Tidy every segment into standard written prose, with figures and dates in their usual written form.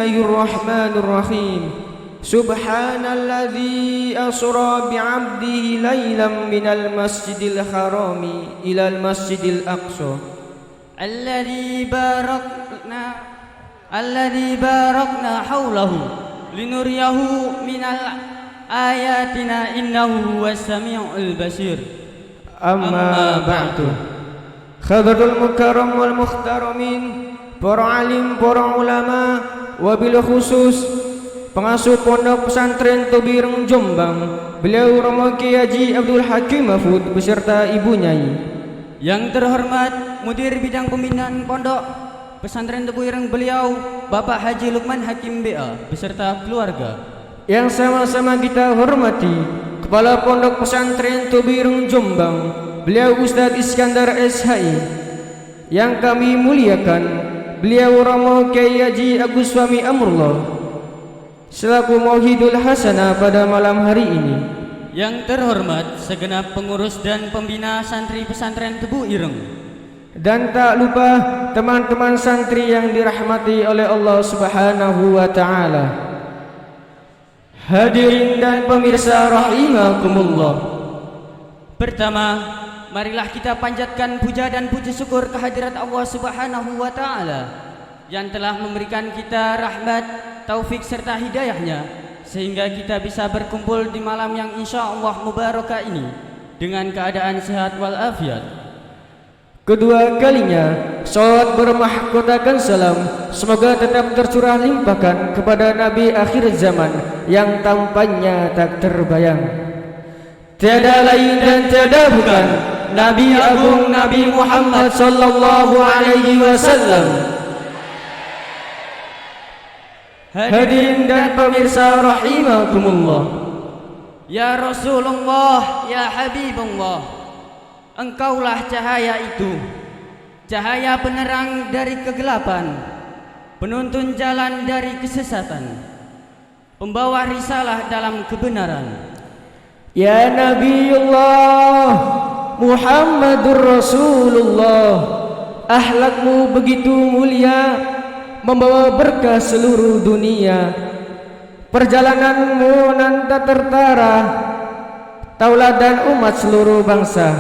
Bismillahirrahmanirrahim. Subhanalladzi asra bi'abdihi laylan minal masjidil harami ilal masjidil aqsa alladzi barakna haulahu linuriyahu minal ayatina innahu huwas samiul basir. Amma ba'du. Hadratul mukarram wal muhtaramin, para alim, para ulama, wabil khusus pengasuh pondok pesantren Tobireng Jombang, beliau Romo Kiai Haji Abdul Hakim Mahfud beserta ibu Nyai. Yang terhormat Mudir Bidang Pembinaan Pondok Pesantren Tobireng beliau Bapak Haji Lukman Hakim BA beserta keluarga. Yang sama-sama kita hormati Kepala Pondok Pesantren Tobireng Jombang, beliau Ustadz Iskandar SHI. Yang kami muliakan beliau Romo Kiai Haji Agus Suami Amrullah selaku Mauhidul Hasanah pada malam hari ini. Yang terhormat segenap pengurus dan pembina santri pesantren Tebu Ireng. Dan tak lupa teman-teman santri yang dirahmati oleh Allah Subhanahu wa taala. Hadirin dan pemirsa rahimakumullah. Pertama, marilah kita panjatkan puja dan puji syukur kehadirat Allah Subhanahu wa taala yang telah memberikan kita rahmat, taufik serta hidayahnya sehingga kita bisa berkumpul di malam yang insyaallah mubarakah ini dengan keadaan sehat walafiat. Kedua kalinya salawat bermahkotakan salam semoga tetap tercurah limpahkan kepada Nabi akhir zaman yang tampannya tak terbayang. Tiada lain dan tiada bukan Nabi Agung Nabi Muhammad sallallahu alaihi wasallam. Hadirin dan pemirsa rahimakumullah. Ya Rasulullah, ya Habibullah, engkaulah cahaya itu, cahaya penerang dari kegelapan, penuntun jalan dari kesesatan, pembawa risalah dalam kebenaran. Ya Nabiullah Muhammadur Rasulullah, akhlakmu begitu mulia, membawa berkah seluruh dunia. Perjalananmu nan tak tertara, tauladan umat seluruh bangsa.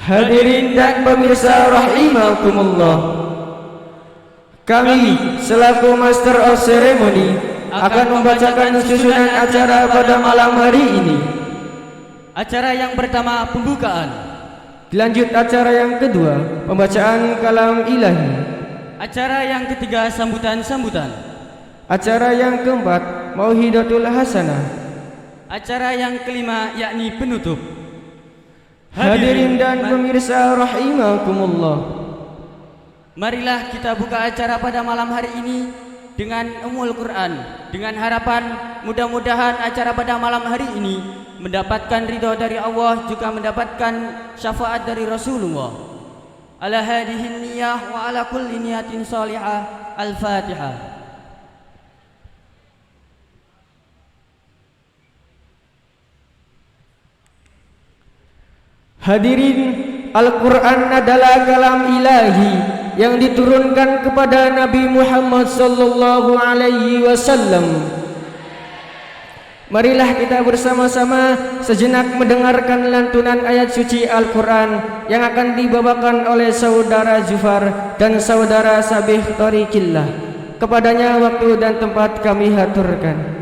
Hadirin dan pemirsa rahimakumullah, kami selaku Master of Ceremony akan membacakan susunan acara pada malam hari ini. Acara yang pertama pembukaan, dilanjut acara yang kedua pembacaan kalam ilahi, acara yang ketiga sambutan-sambutan, acara yang keempat Mauhidatul Hasanah, acara yang kelima yakni penutup. Hadirin dan pemirsa rahimakumullah, marilah kita buka acara pada malam hari ini dengan Ummul Quran, dengan harapan mudah-mudahan acara pada malam hari ini mendapatkan ridha dari Allah, juga mendapatkan syafaat dari Rasulullah. Ala hadihin niyah wa ala kulli niyatin salihah. Al-Fatihah. Hadirin, Al-Quran adalah kalam ilahi yang diturunkan kepada Nabi Muhammad sallallahu alaihi wasallam. Marilah kita bersama-sama sejenak mendengarkan lantunan ayat suci Al-Quran yang akan dibawakan oleh saudara Zufar dan saudara Sabih Tariqillah. Kepadanya waktu dan tempat kami haturkan.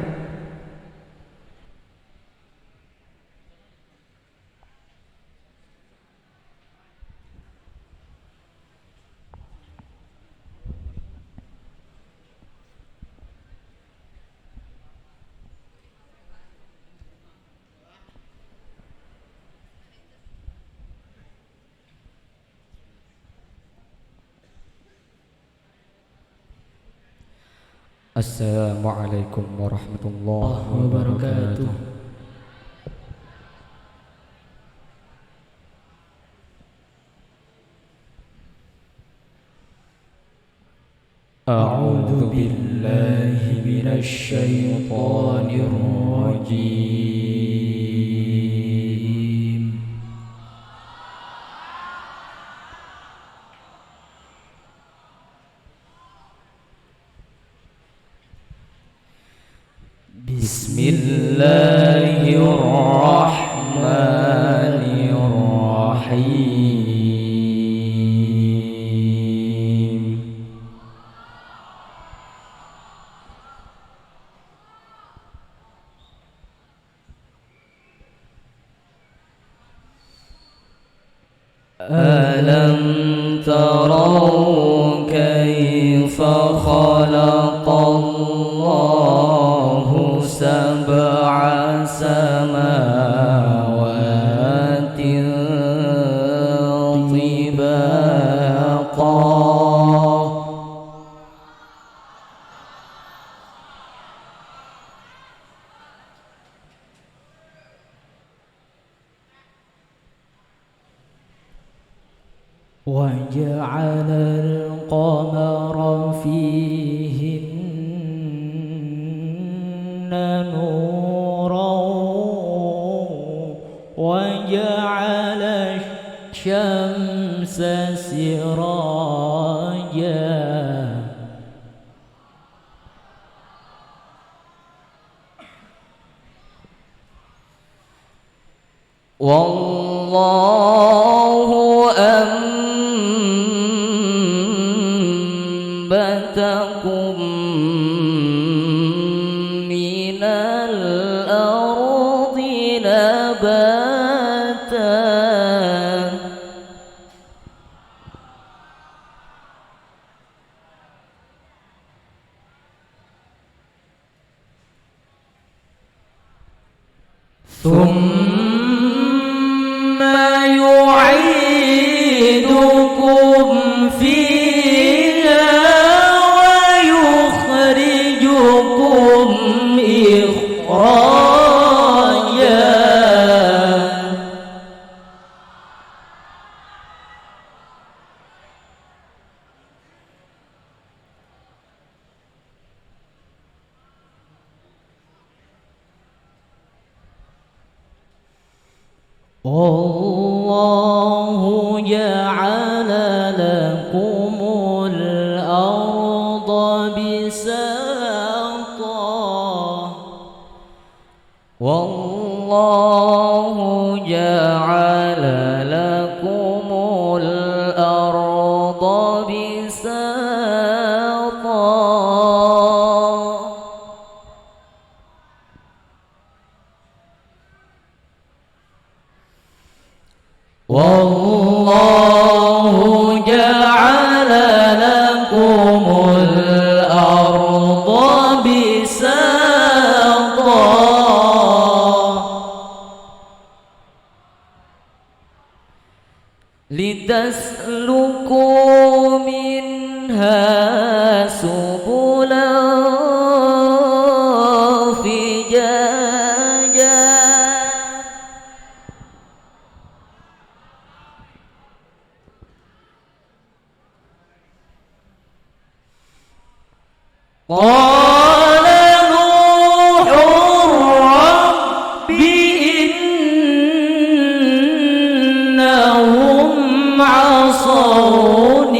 Assalamualaikum warahmatullahi wabarakatuh. A'udzu billahi minasy syaithanir rajim. Bismillahirrahmanirrahim. Alam tarau kaifa khalaqallahu sab'a samawatin tibaqa. وجعل القمر فيهن نورا وجعل الشمس سراجا والله أنبتكم من الأرض نباتا ثم يعيدكم فيها ويخرجكم إخراجا والله جعل لكم الأرض بساطا والله جعل لكم الأرض بساطا والله جعل لكم الأرض بساطا لتسلكوا منها سبلا فجاجا قال نوح رب إنهم عصوني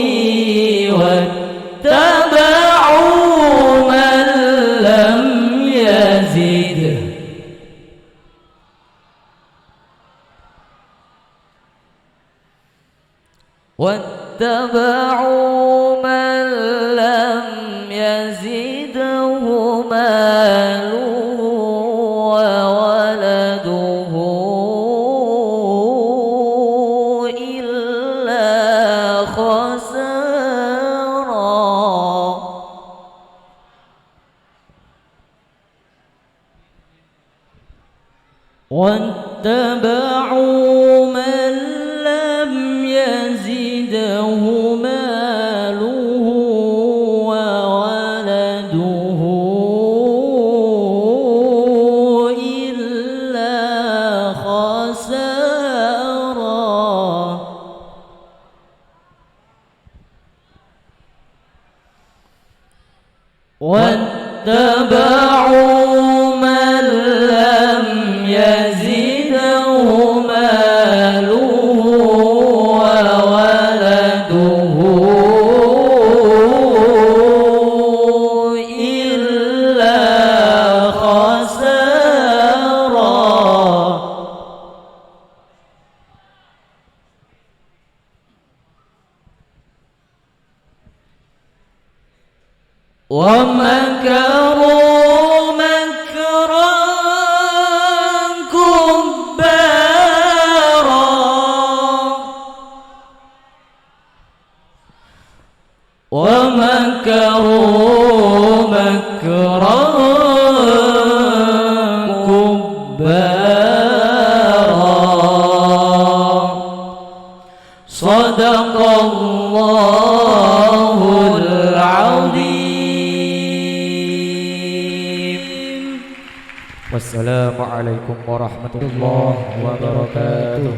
واتبعوا من لم يزده واتبعوا من لم يزده ماله وولده إلا خسارا واتبعوا من لم يزده ماله وولده إلا خسارا واتبعوا من لم يزده ماله وولده إلا خسارا ومكروا مكرا كبارا ومكروا مكرا كبارا صدق الله العظيم. Wassalamualaikum warahmatullahi wabarakatuh.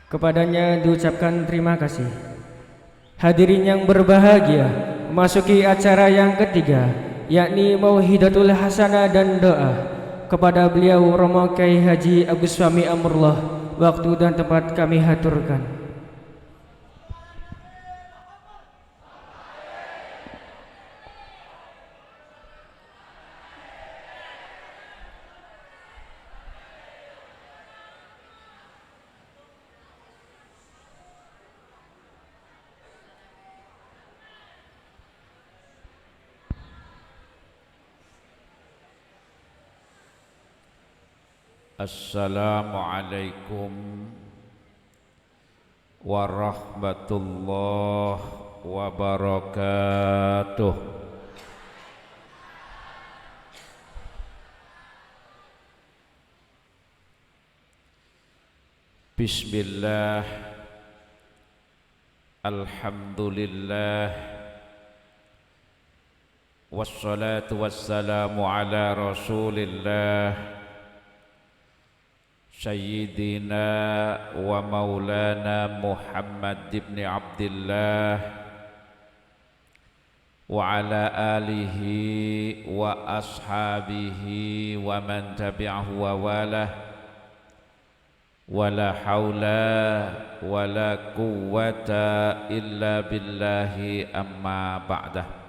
Kepadanya diucapkan terima kasih. Hadirin yang berbahagia, memasuki acara yang ketiga, yakni Mauhidatul Hasanah dan doa kepada beliau Romo Kyai Haji Agus Fahmi Amrullah. Waktu dan tempat kami haturkan. Assalamualaikum warahmatullahi wabarakatuh. Bismillah, alhamdulillah, wassalatu wassalamu ala rasulillah Sayyidina wa maulana Muhammad ibn Abdillah wa ala alihi wa ashabihi wa man tabi'ahu wa walah wa la hawla wa la quwwata illa billahi amma ba'dah.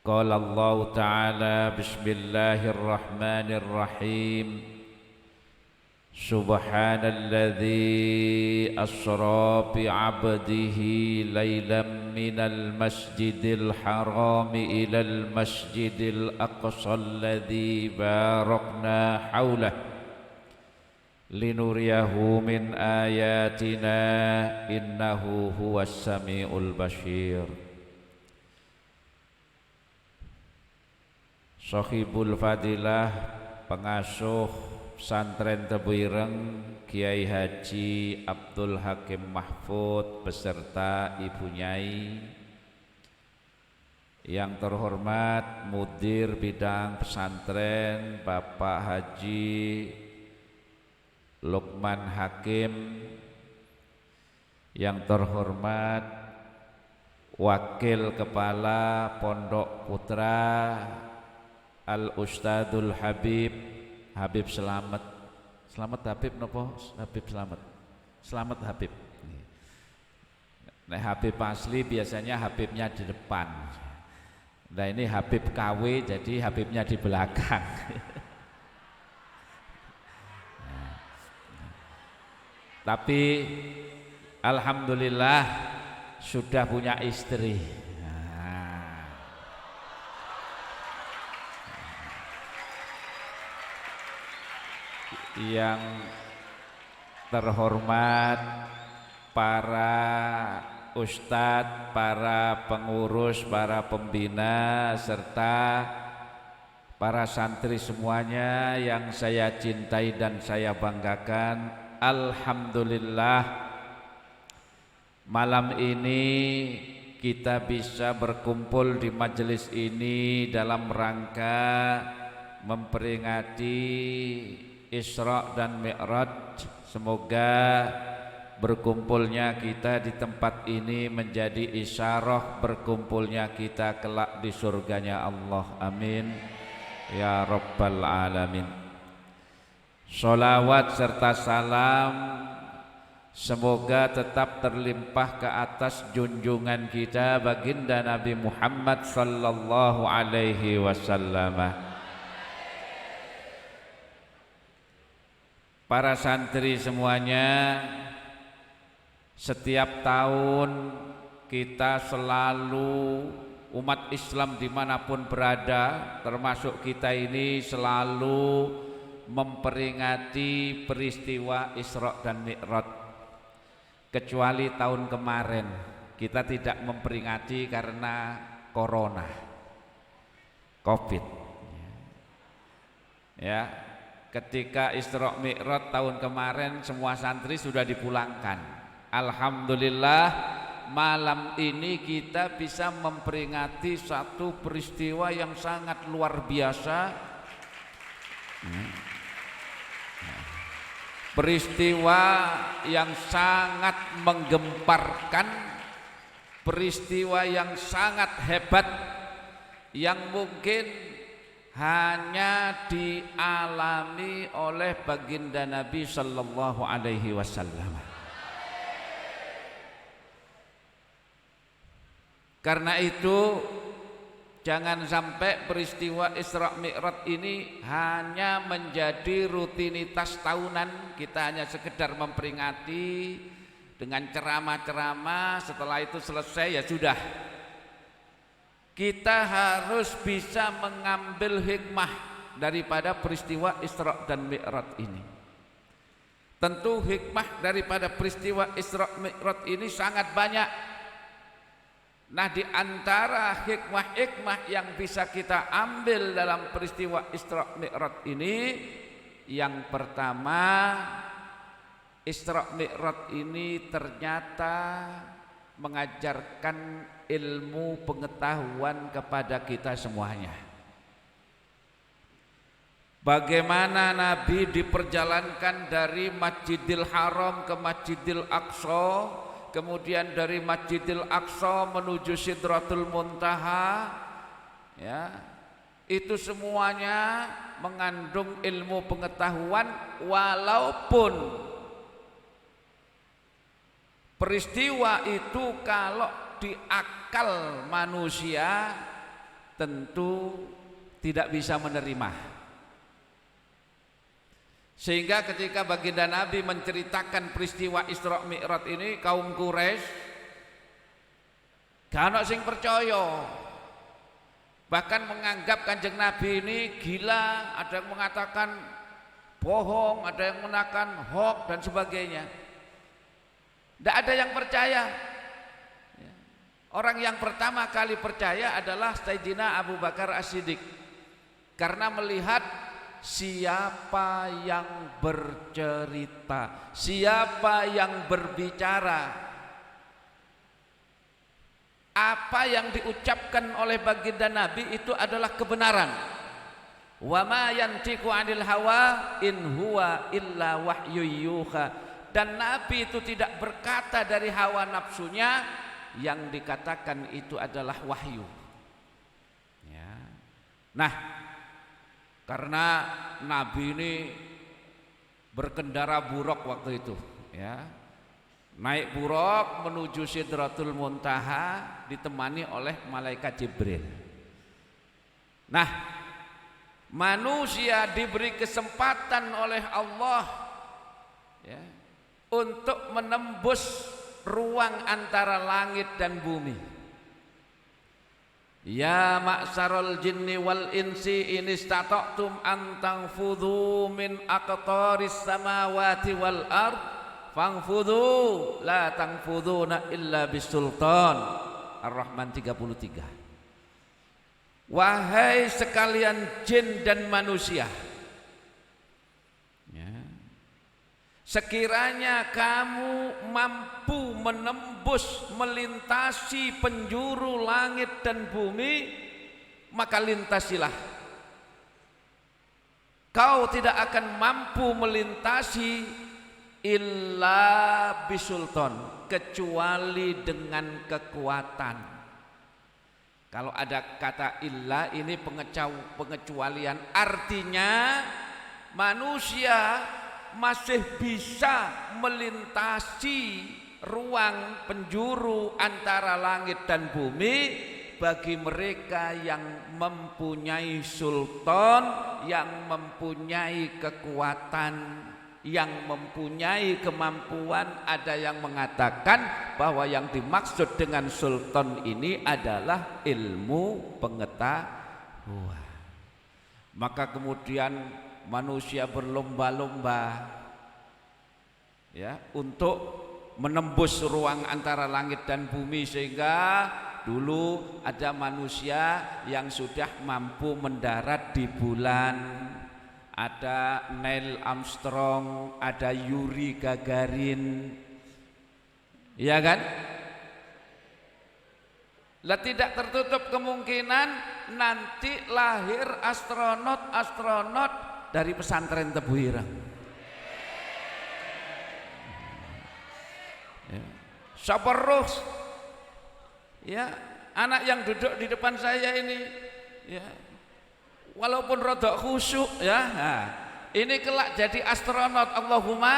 Qala Allah Ta'ala bismillahirrahmanirrahim Subhanalladzi asra bi'abdihi laylan minal masjidil harami ilal masjidil aqsa alladzi barakna hawlah linuriyahu min ayatina innahu huwas sami'ul basyir. Sohibul Fadilah, pengasuh pesantren Tebuireng, Kiai Haji Abdul Hakim Mahfud beserta Ibu Nyai. Yang terhormat Mudir Bidang Pesantren Bapak Haji Lukman Hakim. Yang terhormat Wakil Kepala Pondok Putra Al-Ustadzul Habib Slamet. Slamet Habib nopo? Habib Slamet. Slamet Habib. Nah, Habib asli biasanya Habibnya di depan. Nah, ini Habib KW jadi Habibnya di belakang. Tapi alhamdulillah sudah punya istri. Yang terhormat para ustadz, para pengurus, para pembina serta para santri semuanya yang saya cintai dan saya banggakan. Alhamdulillah malam ini kita bisa berkumpul di majelis ini dalam rangka memperingati Isra dan Mi'raj. Semoga berkumpulnya kita di tempat ini menjadi isyarah berkumpulnya kita kelak di surganya Allah. Amin ya rabbal alamin. Sholawat serta salam Semoga tetap terlimpah ke atas junjungan kita baginda Nabi Muhammad sallallahu alaihi wasallam. Para santri semuanya, setiap tahun kita selalu, umat Islam dimanapun berada, termasuk kita ini, selalu memperingati peristiwa Isra dan Mi'raj. Kecuali tahun kemarin kita tidak memperingati karena corona, COVID. Ya, ketika Isra Mi'raj tahun kemarin semua santri sudah dipulangkan. Alhamdulillah malam ini kita bisa memperingati satu peristiwa yang sangat luar biasa. Peristiwa yang sangat menggemparkan, peristiwa yang sangat hebat, yang mungkin hanya dialami oleh baginda Nabi sallallahu alaihi wasallam. Karena itu jangan sampai peristiwa Isra Mi'raj ini hanya menjadi rutinitas tahunan, kita hanya sekedar memperingati dengan ceramah-ceramah, setelah itu selesai ya sudah. Kita harus bisa mengambil hikmah daripada peristiwa Isra dan Mi'raj ini. Tentu hikmah daripada peristiwa Isra Mi'raj ini sangat banyak. Nah, di antara hikmah-hikmah yang bisa kita ambil dalam peristiwa Isra Mi'raj ini, yang pertama, Isra Mi'raj ini ternyata mengajarkan ilmu pengetahuan kepada kita semuanya. Bagaimana Nabi diperjalankan dari Masjidil Haram ke Masjidil Aqsa, kemudian dari Masjidil Aqsa menuju Sidratul Muntaha, ya, itu semuanya mengandung ilmu pengetahuan, walaupun peristiwa itu kalau di akal manusia tentu tidak bisa menerima. Sehingga ketika baginda Nabi menceritakan peristiwa Isra Mi'raj ini, kaum Quraisy gak ada sing percaya, bahkan menganggap Kanjeng Nabi ini gila, ada yang mengatakan bohong, ada yang mengatakan hoax dan sebagainya. Tidak ada yang percaya. Orang yang pertama kali percaya adalah Sayyidina Abu Bakar As-Siddiq, karena melihat siapa yang bercerita, siapa yang berbicara, apa yang diucapkan oleh baginda Nabi itu adalah kebenaran. Wa ma yantiqu 'anil hawa in huwa illa wahyu yuha. Dan Nabi itu tidak berkata dari hawa nafsunya, yang dikatakan itu adalah wahyu. Ya. Nah, karena Nabi ini berkendara buruk waktu itu, ya, naik buruk menuju Sidratul Muntaha ditemani oleh malaikat Jibril. Nah, manusia diberi kesempatan oleh Allah, ya, untuk menembus ruang antara langit dan bumi. Ya ma'syaral jinni wal insi in istata'tum an tanfudhu min aqtaris samawati wal ard fanfudhu la tanfudhuna illa bisultan. Ar-Rahman 33. Wahai sekalian jin dan manusia, ya, sekiranya kamu mampu menembus, melintasi penjuru langit dan bumi, maka lintasilah. Kau tidak akan mampu melintasi illa bisultan, kecuali dengan kekuatan. Kalau ada kata illa, ini pengecualian, artinya manusia masih bisa melintasi ruang penjuru antara langit dan bumi bagi mereka yang mempunyai sultan, yang mempunyai kekuatan, yang mempunyai kemampuan. Ada yang mengatakan bahwa yang dimaksud dengan sultan ini adalah ilmu pengetahuan. Maka kemudian manusia berlomba-lomba ya untuk menembus ruang antara langit dan bumi, sehingga dulu ada manusia yang sudah mampu mendarat di bulan. Ada Neil Armstrong, ada Yuri Gagarin, ya kan? Lah tidak tertutup kemungkinan nanti lahir astronot dari pesantren Tebu Ireng. Ya. Sabarus, ya, anak yang duduk di depan saya ini, ya, walaupun rodok khusyuk, ya, nah, ini kelak jadi astronot. Allahumma.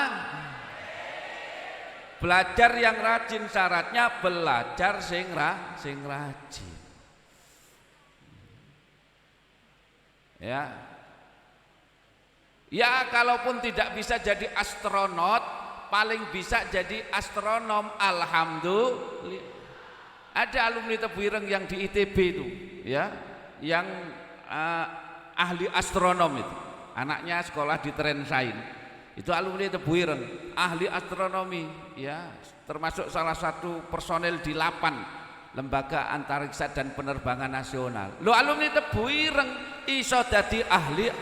Belajar yang rajin, syaratnya belajar sing rajin. Ya. Ya, kalaupun tidak bisa jadi astronot, paling bisa jadi astronom. Alhamdulillah. Ada alumni Tebu Ireng yang di ITB itu, ya, yang ahli astronom itu. Anaknya sekolah di Trensain. Itu alumni Tebu Ireng, ahli astronomi, ya, termasuk salah satu personel di LAPAN, Lembaga Antariksa dan Penerbangan Nasional. Lo alumni Tebu Ireng iso dadi ahli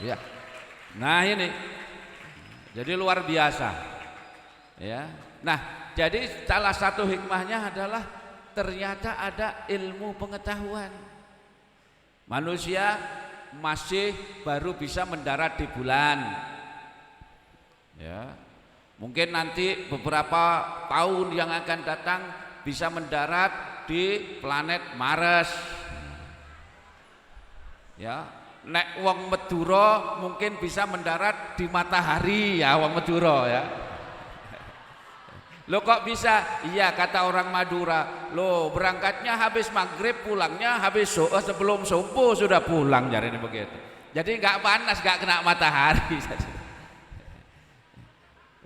ya. Nah ini, jadi luar biasa, ya. Nah, jadi salah satu hikmahnya adalah ternyata ada ilmu pengetahuan. Manusia masih baru bisa mendarat di bulan, ya. Mungkin nanti beberapa tahun yang akan datang bisa mendarat di planet Mars, ya. Nek wong Madura mungkin bisa mendarat di matahari, ya, wong Madura, ya. Lo kok bisa? Iya, kata orang Madura, lo berangkatnya habis maghrib, pulangnya habis sebelum subuh sudah pulang, jadi ini begitu. Jadi nggak panas, nggak kena matahari.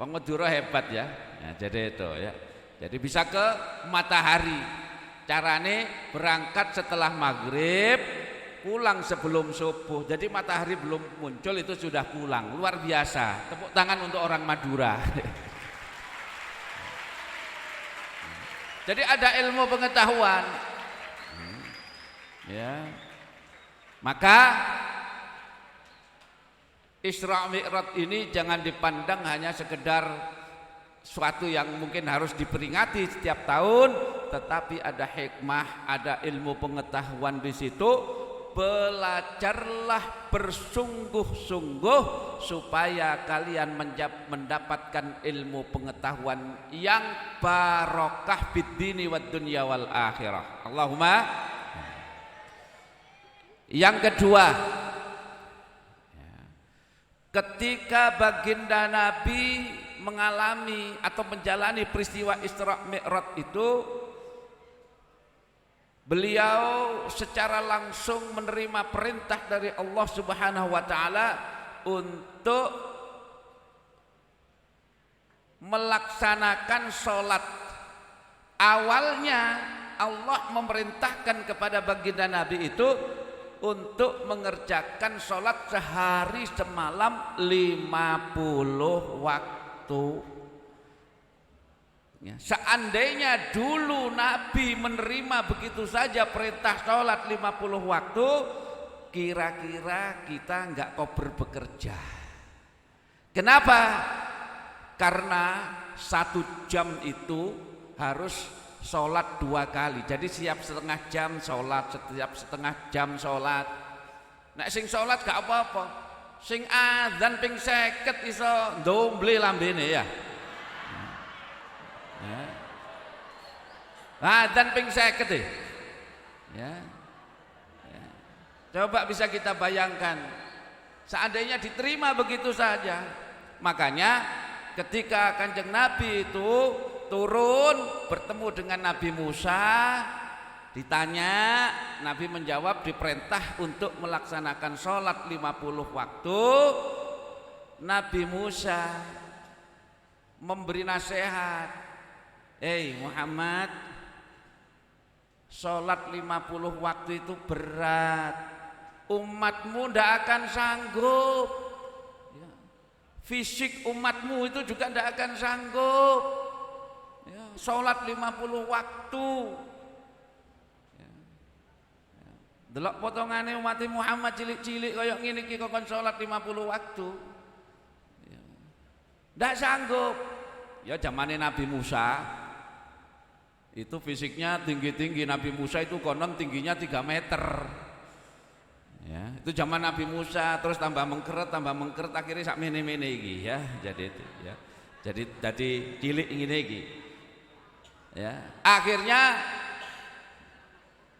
Wong Madura hebat, ya. Nah, jadi itu, ya. Jadi bisa ke matahari. Carane berangkat setelah maghrib, pulang sebelum subuh. Jadi matahari belum muncul itu sudah pulang. Luar biasa. Tepuk tangan untuk orang Madura. Jadi ada ilmu pengetahuan, ya. Maka Isra Mi'raj ini jangan dipandang hanya sekedar suatu yang mungkin harus diperingati setiap tahun, tetapi ada hikmah, ada ilmu pengetahuan di situ. Belajarlah bersungguh-sungguh supaya kalian mendapatkan ilmu pengetahuan yang barokah biddini wad dunya wal akhirah. Allahumma. Yang kedua, ketika baginda Nabi mengalami atau menjalani peristiwa Isra Mi'raj itu, beliau secara langsung menerima perintah dari Allah Subhanahu wa taala untuk melaksanakan sholat. Awalnya Allah memerintahkan kepada baginda Nabi itu untuk mengerjakan sholat sehari semalam 50 waktu. Ya, seandainya dulu Nabi menerima begitu saja perintah sholat 50 waktu, kira-kira kita nggak kober bekerja. Kenapa? Karena 1 jam itu harus sholat 2 kali. Jadi setiap setengah jam sholat, setiap setengah jam sholat. Nek sing sholat gak apa-apa, sing adzan ping 50 iso ndomble lambene, ya. Adzan ping 50 ya. Coba bisa kita bayangkan, seandainya diterima begitu saja. Makanya ketika Kanjeng Nabi itu turun bertemu dengan Nabi Musa, ditanya, Nabi menjawab diperintah untuk melaksanakan sholat 50 waktu. Nabi Musa memberi nasihat, Muhammad, sholat 50 waktu itu berat, umatmu tidak akan sanggup, fisik umatmu itu juga tidak akan sanggup, sholat 50 waktu. Delok potongane umat Muhammad cilik-cilik kaya ngene iki kok salat 50 waktu. Ndak sanggup. Ya zamane Nabi Musa itu fisiknya tinggi-tinggi, Nabi Musa itu konon tingginya 3 meter. Ya, itu zaman Nabi Musa, terus tambah mengkeret akhirnya sak mene-mene iki ya. Jadi itu ya. Jadi cilik ngene iki. Ya, akhirnya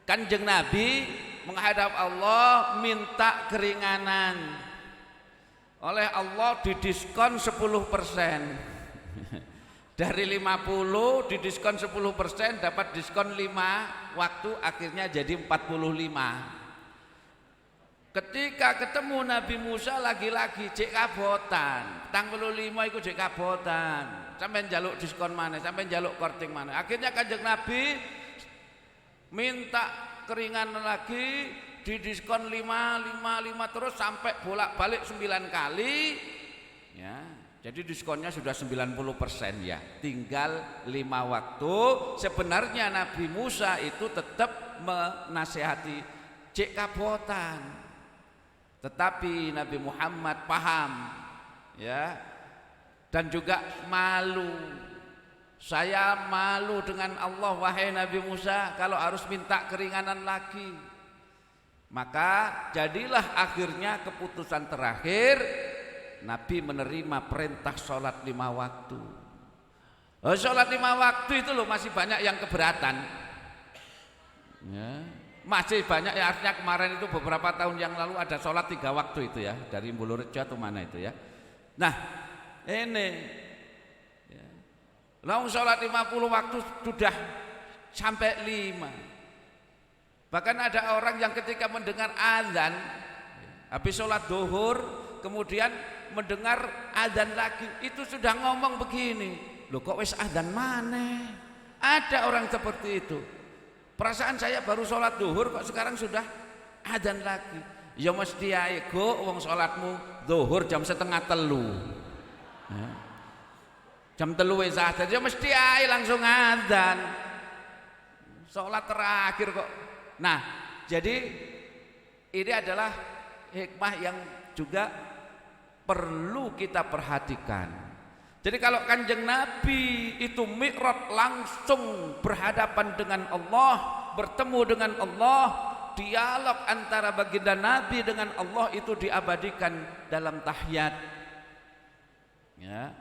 Kanjeng Nabi menghadap Allah minta keringanan. Oleh Allah didiskon 10%. Dari 50 didiskon 10%, dapat diskon 5 waktu, akhirnya jadi 45. Ketika ketemu Nabi Musa lagi-lagi cek kabotan, tang 25 itu cek kabotan. Sampai njaluk diskon mana, sampai njaluk korting mana. Akhirnya Kanjeng Nabi minta keringanan lagi, didiskon 5 terus sampai bolak-balik 9 kali ya. Jadi diskonnya sudah 90% ya, tinggal 5 waktu. Sebenarnya Nabi Musa itu tetap menasihati cek kabotan, tetapi Nabi Muhammad paham ya, dan juga malu. Saya malu dengan Allah wahai Nabi Musa kalau harus minta keringanan lagi. Maka jadilah akhirnya keputusan terakhir Nabi menerima perintah sholat 5 waktu. Sholat 5 waktu itu loh masih banyak yang keberatan ya. Masih banyak ya, artinya kemarin itu beberapa tahun yang lalu ada sholat 3 waktu itu ya, dari Bulurejo atau mana itu ya. Nah ini langsung sholat 50 waktu sudah sampai 5. Bahkan ada orang yang ketika mendengar azan habis sholat duhur kemudian mendengar azan lagi, itu sudah ngomong begini, loh kok wis azan mana? Ada orang seperti itu. Perasaan saya baru sholat duhur kok sekarang sudah azan lagi. Ya mesti ae go wong sholatmu duhur jam 2:30 ya. Jam 3 wis azan, ya mesti ae langsung azan. Sholat terakhir kok. Nah, jadi ini adalah hikmah yang juga perlu kita perhatikan. Jadi kalau Kanjeng Nabi itu mi'raj langsung berhadapan dengan Allah, bertemu dengan Allah, dialog antara baginda Nabi dengan Allah itu diabadikan dalam tahiyat. Ya.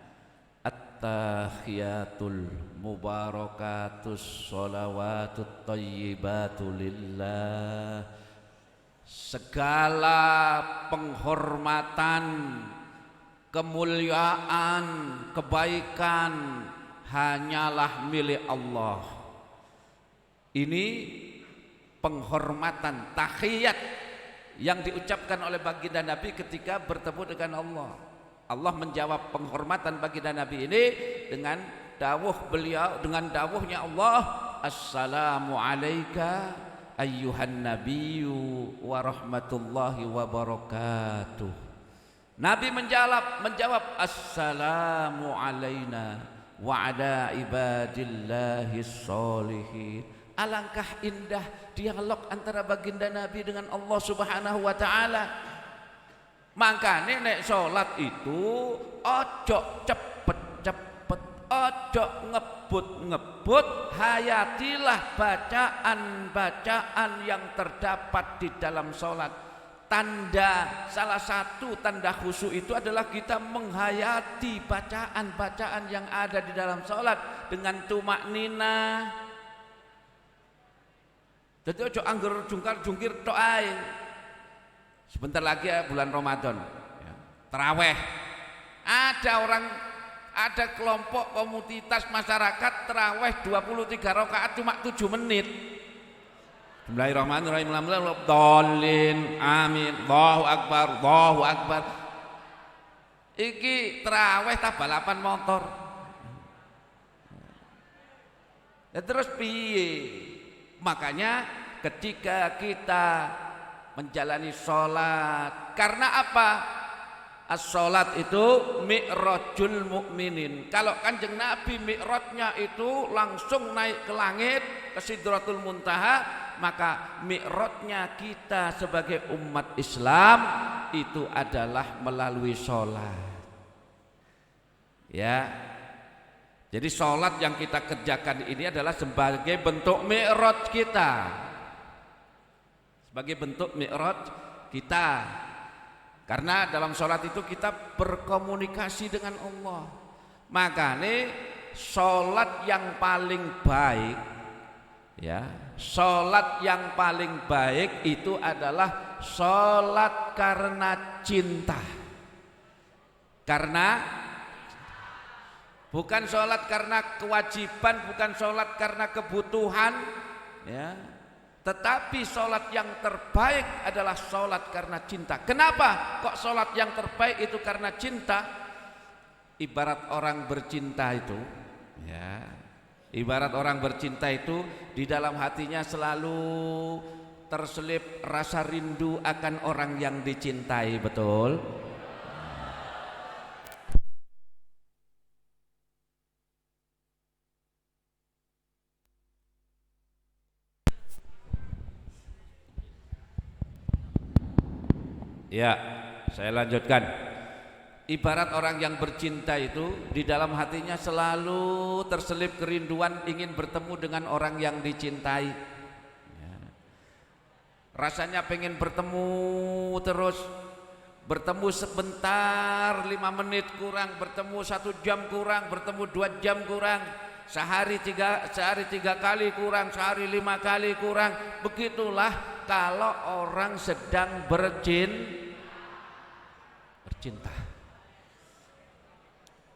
At-tahiyatul mubarakatus sholawatut thayyibatu lillah. Segala penghormatan, kemuliaan, kebaikan hanyalah milik Allah. Ini penghormatan tahiyat yang diucapkan oleh baginda Nabi ketika bertemu dengan Allah. Allah menjawab penghormatan baginda Nabi ini dengan dawuh beliau, dengan dawuhnya Allah, assalamu alayka ayyuhan nabiyyu wa rahmatullahi wa barakatuh. Nabi menjawab assalamu alayna wa ala ibadillahis sholihin. Alangkah indah dialog antara baginda Nabi dengan Allah Subhanahu wa taala. Makanya nek sholat itu ojo cepet-cepet, ojo ngebut-ngebut, hayatilah bacaan-bacaan yang terdapat di dalam sholat. Salah satu tanda khusyuk itu adalah kita menghayati bacaan-bacaan yang ada di dalam sholat dengan tumak nina. Jadi ojo angger jungkir tok ae. Sebentar lagi ya bulan Ramadan, ya. Taraweh. Ada kelompok komunitas masyarakat taraweh 23 rakaat cuma 7 menit. Bismillahirrahmanirrahim. Dolin, amin, Allahu akbar, Allahu akbar. Iki taraweh tak balapan motor. Ya terus piye? Makanya ketika kita menjalani sholat, karena apa? As-sholat itu mi'rajul mukminin. Kalau Kanjeng Nabi mi'rajnya itu langsung naik ke langit, ke Sidratul Muntaha, maka mi'rajnya kita sebagai umat Islam itu adalah melalui sholat. Ya, jadi sholat yang kita kerjakan ini adalah sebagai bentuk mi'raj kita, sebagai bentuk mi'raj kita. Karena dalam sholat itu kita berkomunikasi dengan Allah. Makanya sholat yang paling baik, ya, sholat yang paling baik itu adalah sholat karena cinta. Karena bukan sholat karena kewajiban, bukan sholat karena kebutuhan, ya. Tetapi sholat yang terbaik adalah sholat karena cinta. Kenapa kok sholat yang terbaik itu karena cinta? Ibarat orang bercinta itu, ya, ibarat orang bercinta itu di dalam hatinya selalu terselip rasa rindu akan orang yang dicintai, betul? Ya, saya lanjutkan. Ibarat orang yang bercinta itu di dalam hatinya selalu terselip kerinduan ingin bertemu dengan orang yang dicintai. Ya. Rasanya pengen bertemu terus, bertemu sebentar 5 menit kurang, bertemu 1 jam kurang, bertemu 2 jam kurang, sehari tiga kali kurang, sehari 5 kali kurang. Begitulah kalau orang sedang bercinta.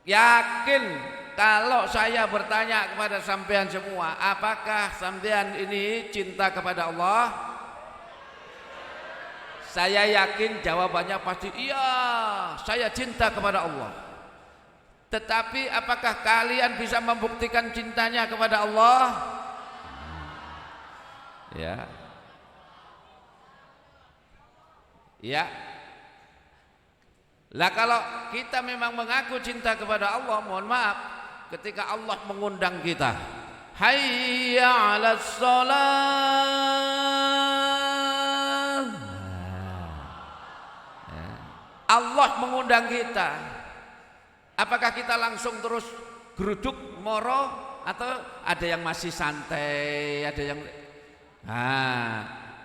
Yakin kalau saya bertanya kepada sampean semua, apakah sampean ini cinta kepada Allah? Saya yakin jawabannya pasti iya, saya cinta kepada Allah. Tetapi apakah kalian bisa membuktikan cintanya kepada Allah? Ya. Ya. Lah kalau kita memang mengaku cinta kepada Allah, mohon maaf, ketika Allah mengundang kita, hayya 'alas shalah, Allah mengundang kita, apakah kita langsung terus geruduk moro atau ada yang masih santai, ada yang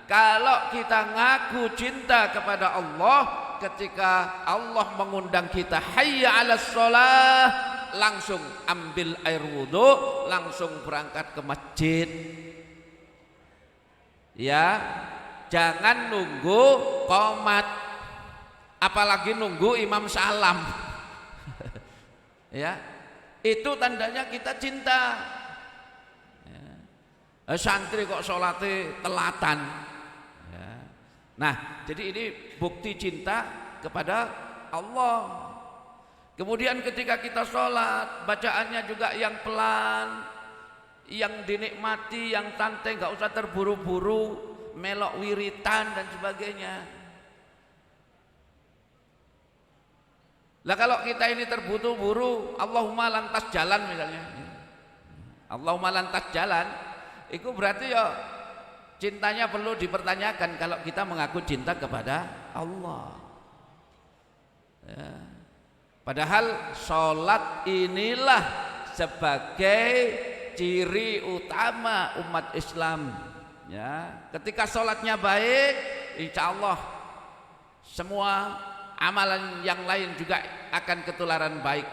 kalau kita ngaku cinta kepada Allah, ketika Allah mengundang kita hayya 'alas shalah, langsung ambil air wudu, langsung berangkat ke masjid. Ya, jangan nunggu qomat, apalagi nunggu imam salam. Ya, itu tandanya kita cinta. Ya. Santri kok sholatnya telatan. Nah, jadi ini bukti cinta kepada Allah. Kemudian ketika kita sholat, bacaannya juga yang pelan, yang dinikmati, yang santai, nggak usah terburu-buru, melok wiritan dan sebagainya. Lah kalau kita ini terburu-buru, Allahumma lantas jalan misalnya, Allahumma lantas jalan, itu berarti ya cintanya perlu dipertanyakan kalau kita mengaku cinta kepada Allah. Ya. Padahal sholat inilah sebagai ciri utama umat Islam. Ya. Ketika sholatnya baik, insya Allah semua amalan yang lain juga akan ketularan baik.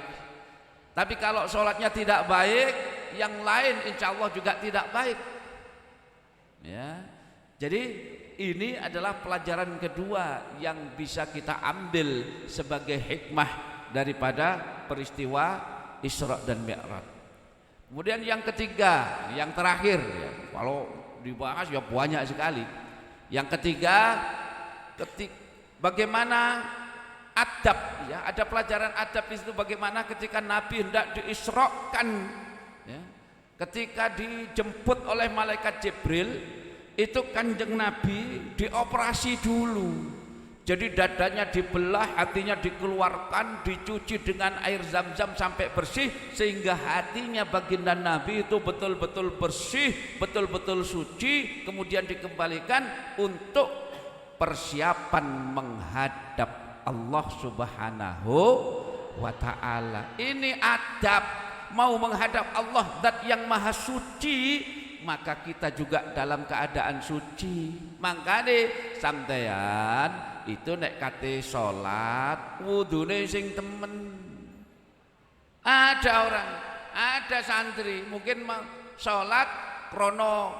Tapi kalau sholatnya tidak baik, yang lain insya Allah juga tidak baik. Ya, Jadi ini adalah pelajaran kedua yang bisa kita ambil sebagai hikmah daripada peristiwa Isra dan Mi'raj. Kemudian yang ketiga, yang terakhir ya, kalau dibahas ya banyak sekali. Yang ketiga, bagaimana adab ya, ada pelajaran adab di situ, bagaimana ketika Nabi hendak diisrokan ya, ketika dijemput oleh malaikat Jibril, itu kanjeng Nabi dioperasi dulu. Jadi dadanya dibelah, hatinya dikeluarkan, dicuci dengan air zam-zam sampai bersih, sehingga hatinya baginda Nabi itu betul-betul bersih, betul-betul suci, kemudian dikembalikan untuk persiapan menghadap Allah Subhanahu wa ta'ala. Ini adab, mau menghadap Allah zat yang maha suci, maka kita juga dalam keadaan suci. Makanya sampeyan itu nek kate salat wudune sing temen. Ada orang, ada santri mungkin salat krono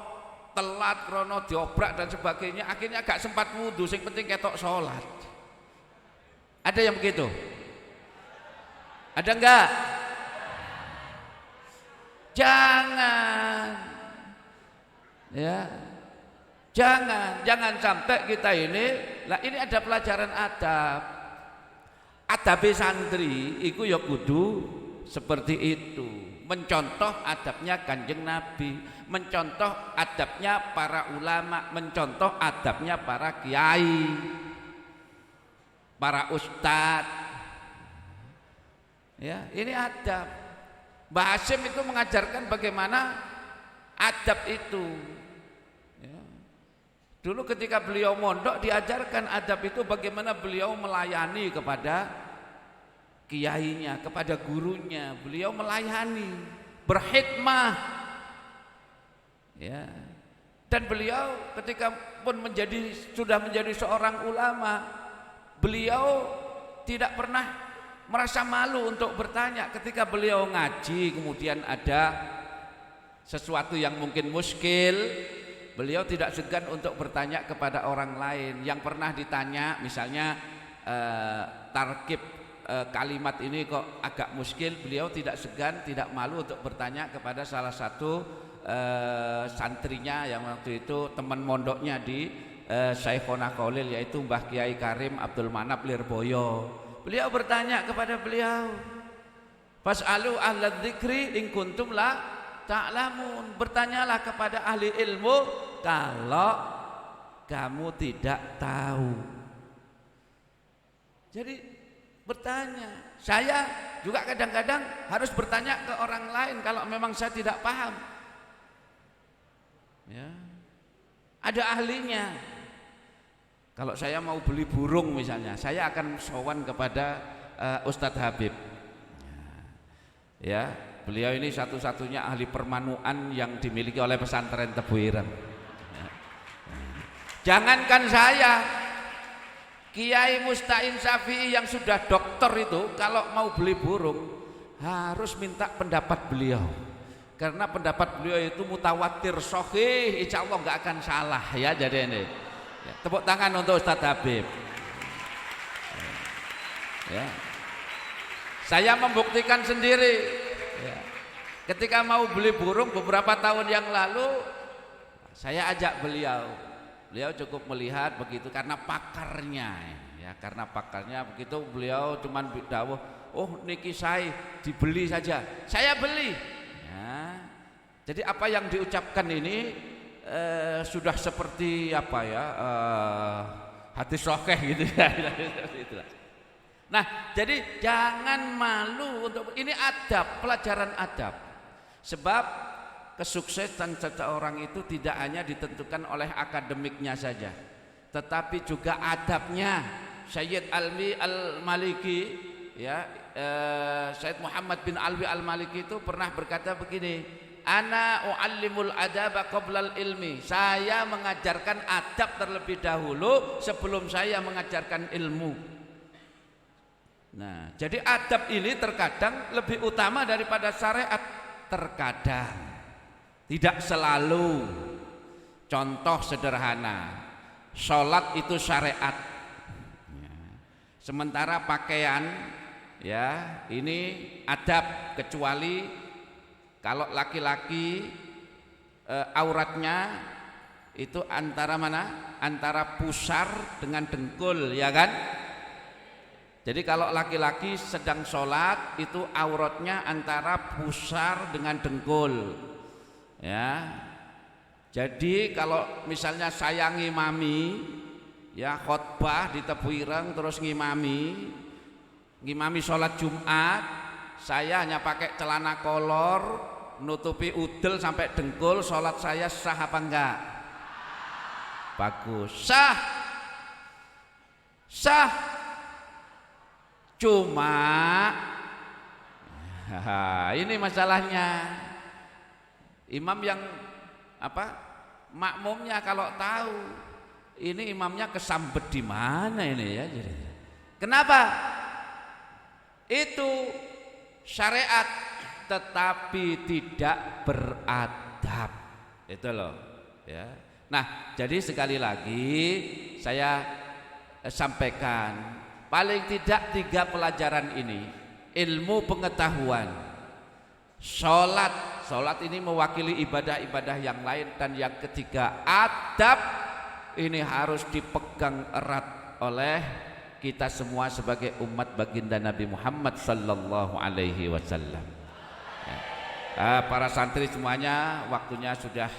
telat, krono diobrak dan sebagainya, akhirnya gak sempat wudu, sing penting ketok salat. Ada yang begitu? Ada enggak? Jangan. Ya, jangan sampai kita ini, lah ini ada pelajaran adab. Adab santri iku ya kudu seperti itu, mencontoh adabnya kanjeng Nabi, mencontoh adabnya para ulama, mencontoh adabnya para kiai, para ustadz. Ya, ini adab. Mbah Hasyim itu mengajarkan bagaimana adab itu. Ya. Dulu ketika beliau mondok diajarkan adab itu, bagaimana beliau melayani kepada kiainya, kepada gurunya. Beliau melayani, berkhidmah. Ya. Dan beliau ketika pun sudah menjadi seorang ulama, beliau tidak pernah merasa malu untuk bertanya. Ketika beliau ngaji kemudian ada sesuatu yang mungkin muskil, beliau tidak segan untuk bertanya kepada orang lain. Yang pernah ditanya misalnya tarkib kalimat ini kok agak muskil, beliau tidak segan, tidak malu untuk bertanya kepada salah satu santrinya yang waktu itu teman mondoknya di Syekhona Qaulil, yaitu Mbah Kiai Karim Abdul Manap Lirboyo. Beliau bertanya kepada beliau, fas'alu ahla dzikri in kuntum la ta'lamun, bertanyalah kepada ahli ilmu kalau kamu tidak tahu. Jadi bertanya, saya juga kadang-kadang harus bertanya ke orang lain kalau memang saya tidak paham. Ya. Ada ahlinya. Kalau saya mau beli burung misalnya, saya akan sowan kepada Ustadz Habib. Ya, beliau ini satu-satunya ahli permanuan yang dimiliki oleh pesantren Tebu Ireng. Jangankan saya, Kiai Musta'in Syafi'i yang sudah dokter itu kalau mau beli burung harus minta pendapat beliau, karena pendapat beliau itu mutawatir sahih, insya Allah nggak akan salah ya. Jadi ini ya, tepuk tangan untuk Ustadz Habib ya. Saya membuktikan sendiri ya. Ketika mau beli burung beberapa tahun yang lalu, saya ajak beliau cukup melihat begitu karena pakarnya ya, karena pakarnya begitu. Beliau cuman dawuh, oh niki saya dibeli saja, saya beli ya. Jadi apa yang diucapkan ini sudah seperti apa ya, hadis sahih gitu ya. Nah, jadi jangan malu untuk ini, adab, pelajaran adab. Sebab kesuksesan seseorang itu tidak hanya ditentukan oleh akademiknya saja, tetapi juga adabnya. Sayyid Alwi Al-Maliki ya, Sayyid Muhammad bin Alwi Al-Maliki itu pernah berkata begini, ana u'allimul adaba qoblal ilmi, saya mengajarkan adab terlebih dahulu sebelum saya mengajarkan ilmu. Nah, jadi adab ini terkadang lebih utama daripada syariat, terkadang, tidak selalu. Contoh sederhana, sholat itu syariat. Sementara pakaian ya ini adab, kecuali kalau laki-laki auratnya itu antara mana? Antara pusar dengan dengkul, ya kan? Jadi kalau laki-laki sedang sholat itu auratnya antara pusar dengan dengkul, ya. Jadi kalau misalnya saya ngimami, ya khotbah di Tebu Ireng terus ngimami sholat Jumat, saya hanya pakai celana kolor, nutupi udel sampai dengkul, sholat saya sah apa enggak? Bagus, sah. Cuma ini masalahnya, imam yang makmumnya kalau tahu ini imamnya kesambet di mana ini ya. Kenapa? Itu syariat tetapi tidak beradab. Itu loh ya. Nah, jadi sekali lagi saya sampaikan paling tidak 3 pelajaran ini, ilmu pengetahuan, sholat ini mewakili ibadah-ibadah yang lain, dan yang ketiga adab ini harus dipegang erat oleh kita semua sebagai umat baginda Nabi Muhammad sallallahu alaihi wasallam. Para santri semuanya, waktunya sudah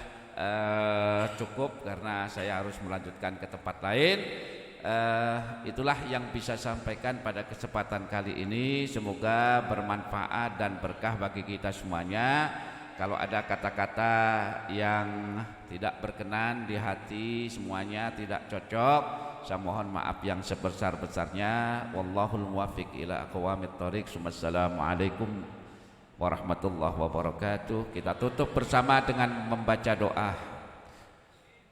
cukup karena saya harus melanjutkan ke tempat lain. Itulah yang bisa sampaikan pada kesempatan kali ini. Semoga bermanfaat dan berkah bagi kita semuanya. Kalau ada kata-kata yang tidak berkenan di hati semuanya, tidak cocok, saya mohon maaf yang sebesar-besarnya. Wallahul muwaffiq ila aqwamit thoriq. Wassalamualaikum warahmatullahi wabarakatuh. Kita tutup bersama dengan membaca doa.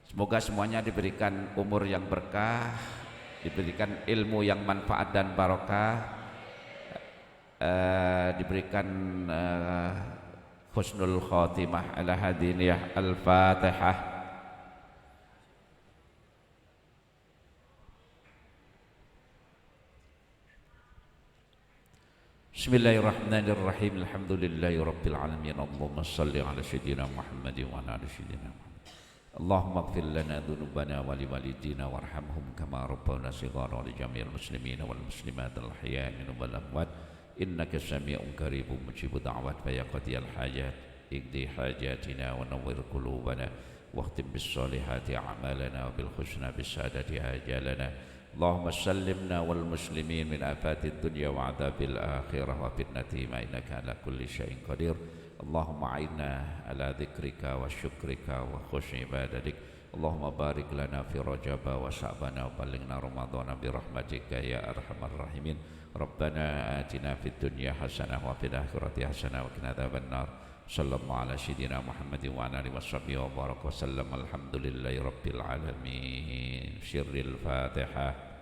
Semoga semuanya diberikan umur yang berkah, diberikan ilmu yang manfaat dan barokah, diberikan husnul khatimah ala hadiniyah. Al-Fatihah. Bismillahirrahmanirrahim. Alhamdulillahi rabbil alamin. Allahumma salli ala sayyidina Muhammadin wa ala ali sayyidina Muhammad. Allahumma ighfir lana dhunubana wa liwalidina warhamhum kama rabbawna shighara, li jami'il muslimina wal muslimat al ahya'i minhum wal amwat. Innaka sami'un qaribun mujibud da'wat fa ya qadiyal hajat iqdi hajatina wa nawwir qulubana واختم بالصالحات أعمالنا وبالحسنى بالسعادة آجالنا. اللهم سلمنا والمسلمين من آفات الدنيا وعذاب الآخرة وفتنتهما إنك على كل شيء قدير. اللهم أعنا على ذكرك وشكرك وحسن عبادتك. اللهم بارك لنا في رجب وشعبنا وبلغنا رمضان برحمتك يا أرحم الراحمين. ربنا آتنا في الدنيا حسنة وفي الآخرة حسنة وقنا عذاب النار. صلى الله على سيدنا محمد وعلى آله وصحبه وبارك وسلم. الحمد لله رب العالمين. سر الفاتحة.